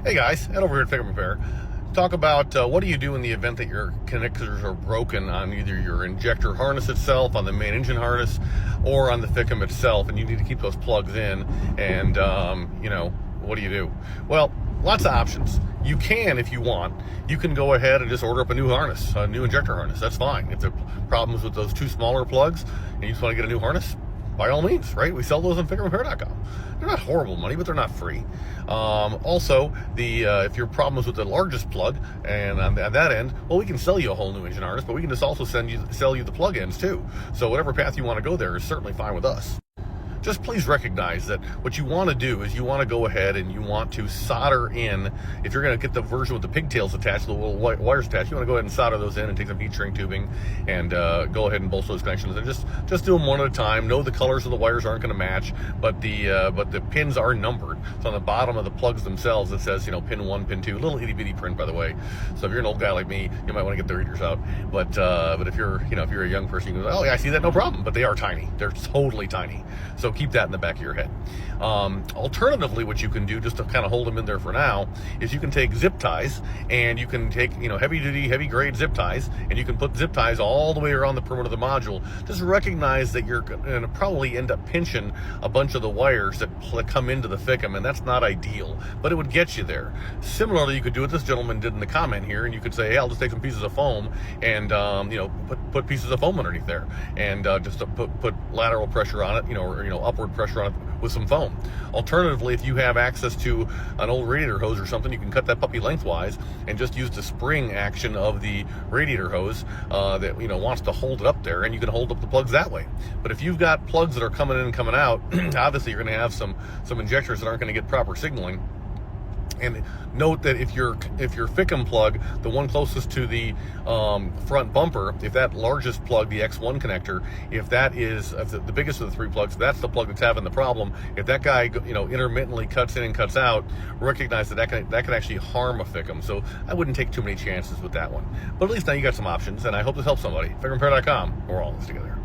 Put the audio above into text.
Hey guys, head over here at FICM Repair. Talk about what do you do in the event that your connectors are broken on either your injector harness itself, on the main engine harness, or on the FICM itself, and you need to keep those plugs in. And what do you do? Well, lots of options. You can, if you want, you can go ahead and just order up a new harness, a new injector harness. That's fine. If there are problems with those two smaller plugs and you just want to get a new harness, by all means, right? We sell those on FICMRepair.com. They're not horrible money, but they're not free. Also, if your problem is with the largest plug, and on that end, well, we can sell you a whole new engine harness, but we can just also sell you the plug ends too. So whatever path you want to go there is certainly fine with us. Just please recognize that what you want to do is you want to go ahead and you want to solder in, if you're going to get the version with the pigtails attached, the little wires attached, you want to go ahead and solder those in and take some heat shrink tubing and go ahead and bolster those connections and just do them one at a time. Know the colors of the wires aren't going to match, but the pins are numbered. So on the bottom of the plugs themselves it says, pin 1, pin 2, little itty bitty print, by the way. So if you're an old guy like me, you might want to get the readers out. But if you're a young person, you can go, oh yeah, I see that, no problem. But they are tiny. They're totally tiny. So keep that in the back of your head. Alternatively, what you can do, just to kind of hold them in there for now, is you can take zip ties, and you can take heavy duty, heavy grade zip ties, and you can put zip ties all the way around the perimeter of the module. Just recognize that you're going to probably end up pinching a bunch of the wires that come into the FICM, and that's not ideal, but it would get you there. Similarly, you could do what this gentleman did in the comment here, and you could say, hey, I'll just take some pieces of foam and put pieces of foam underneath there, and just to put lateral pressure on it, or upward pressure on it with some foam. Alternatively, if you have access to an old radiator hose or something, you can cut that puppy lengthwise and just use the spring action of the radiator hose that wants to hold it up there, and you can hold up the plugs that way. But if you've got plugs that are coming in and coming out, obviously you're going to have some injectors that aren't going to get proper signaling. And note that if your FICM plug, the one closest to the front bumper, if that largest plug, the X1 connector, if the biggest of the three plugs, that's the plug that's having the problem. If that guy intermittently cuts in and cuts out, recognize that can actually harm a FICM. So I wouldn't take too many chances with that one. But at least now you got some options, and I hope this helps somebody. FICMRepair.com. We're all in this together.